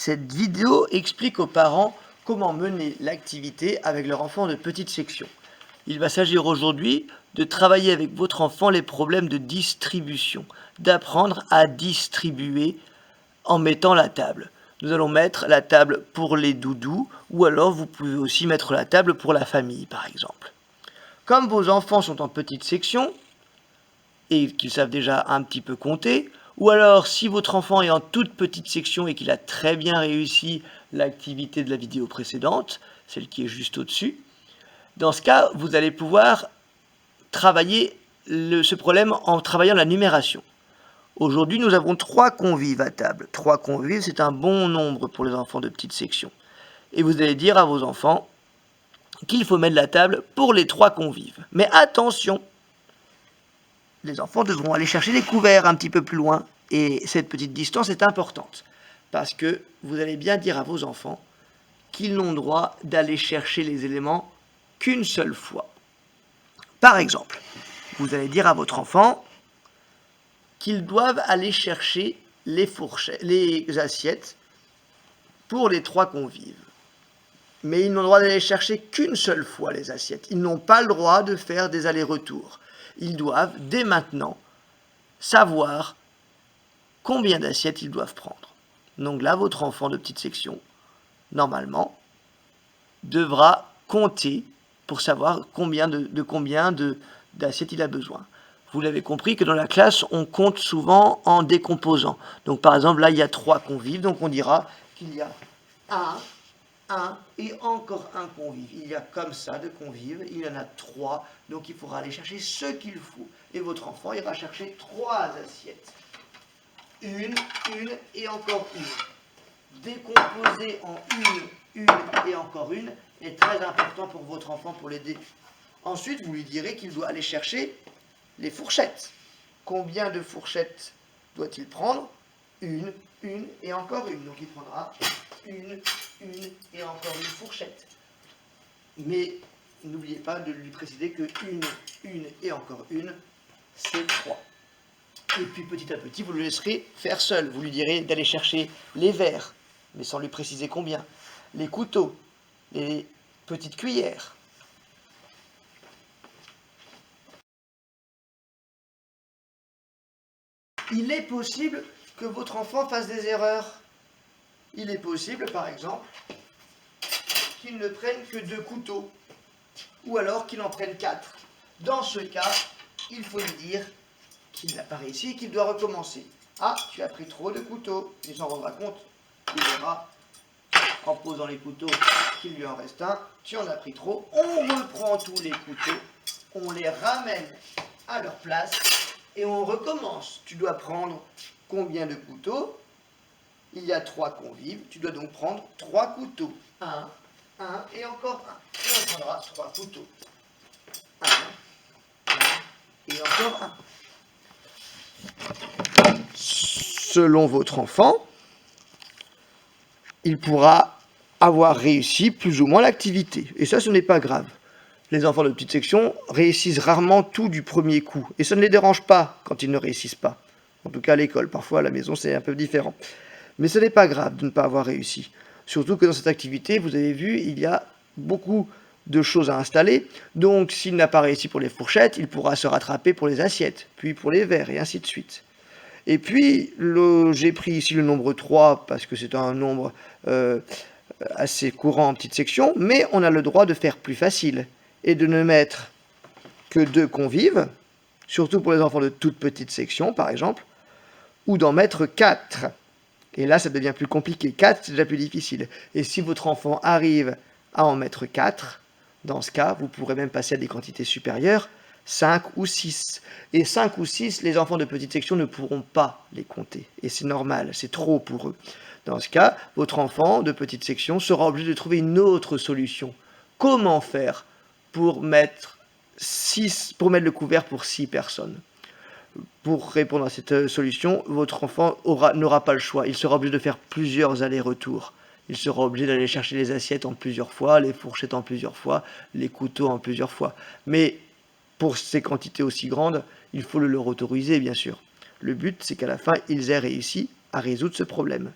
Cette vidéo explique aux parents comment mener l'activité avec leur enfant de petite section. Il va s'agir aujourd'hui de travailler avec votre enfant les problèmes de distribution, d'apprendre à distribuer en mettant la table. Nous allons mettre la table pour les doudous ou alors vous pouvez aussi mettre la table pour la famille par exemple. Comme vos enfants sont en petite section et qu'ils savent déjà un petit peu compter, ou alors si votre enfant est en toute petite section et qu'il a très bien réussi l'activité de la vidéo précédente, celle qui est juste au-dessus, dans ce cas, vous allez pouvoir travailler ce problème en travaillant la numération. Aujourd'hui, nous avons 3 convives à table. 3 convives, c'est un bon nombre pour les enfants de petite section. Et vous allez dire à vos enfants qu'il faut mettre la table pour les 3 convives. Mais attention, les enfants devront aller chercher les couverts un petit peu plus loin. Et cette petite distance est importante. Parce que vous allez bien dire à vos enfants qu'ils n'ont droit d'aller chercher les éléments qu'une seule fois. Par exemple, vous allez dire à votre enfant qu'ils doivent aller chercher les assiettes pour les 3 convives. Mais ils n'ont le droit d'aller chercher qu'une seule fois les assiettes. Ils n'ont pas le droit de faire des allers-retours. Ils doivent, dès maintenant, savoir combien d'assiettes ils doivent prendre. Donc là, votre enfant de petite section, normalement, devra compter pour savoir combien d'assiettes il a besoin. Vous l'avez compris que dans la classe, on compte souvent en décomposant. Donc par exemple, là, il y a 3 convives, donc on dira qu'il y a un et encore un convive. Il y a comme ça de convives, il y en a 3, donc il faudra aller chercher ce qu'il faut. Et votre enfant ira chercher 3 assiettes. Une et encore une. Décomposer en une et encore une est très important pour votre enfant pour l'aider. Ensuite, vous lui direz qu'il doit aller chercher les fourchettes. Combien de fourchettes doit-il prendre? Une et encore une. Donc il prendra une et encore une fourchette. Mais n'oubliez pas de lui préciser que une et encore une, c'est 3. Et puis petit à petit, vous le laisserez faire seul. Vous lui direz d'aller chercher les verres, mais sans lui préciser combien, les couteaux, les petites cuillères. Il est possible que votre enfant fasse des erreurs. Il est possible, par exemple, qu'il ne prenne que 2 couteaux, ou alors qu'il en prenne 4. Dans ce cas, il faut lui dire qu'il n'a pas réussi et qu'il doit recommencer. Ah, tu as pris trop de couteaux. Il s'en rendra compte. Il verra, en posant les couteaux, qu'il lui en reste un. Tu en as pris trop. On reprend tous les couteaux, on les ramène à leur place et on recommence. Tu dois prendre combien de couteaux? Il y a 3 convives. Tu dois donc prendre 3 couteaux. Un et encore un. Et on prendra 3 couteaux. Un et encore un. Selon votre enfant, il pourra avoir réussi plus ou moins l'activité. Et ça, ce n'est pas grave. Les enfants de petite section réussissent rarement tout du premier coup. Et ça ne les dérange pas quand ils ne réussissent pas. En tout cas à l'école. Parfois à la maison, c'est un peu différent. Mais ce n'est pas grave de ne pas avoir réussi. Surtout que dans cette activité, vous avez vu, il y a beaucoup de choses à installer. Donc s'il n'a pas réussi pour les fourchettes, il pourra se rattraper pour les assiettes, puis pour les verres, et ainsi de suite. Et puis, j'ai pris ici le nombre 3 parce que c'est un nombre assez courant en petite section, mais on a le droit de faire plus facile et de ne mettre que 2 convives, surtout pour les enfants de toute petite section, par exemple, ou d'en mettre 4. Et là, ça devient plus compliqué. 4, c'est déjà plus difficile. Et si votre enfant arrive à en mettre 4, dans ce cas, vous pourrez même passer à des quantités supérieures, 5 ou 6. Et 5 ou 6, les enfants de petite section ne pourront pas les compter. Et c'est normal, c'est trop pour eux. Dans ce cas, votre enfant de petite section sera obligé de trouver une autre solution. Comment faire pour mettre le couvert pour 6 personnes? Pour répondre à cette solution, votre enfant n'aura pas le choix. Il sera obligé de faire plusieurs allers-retours. Il sera obligé d'aller chercher les assiettes en plusieurs fois, les fourchettes en plusieurs fois, les couteaux en plusieurs fois. Mais pour ces quantités aussi grandes, il faut le leur autoriser, bien sûr. Le but, c'est qu'à la fin, ils aient réussi à résoudre ce problème.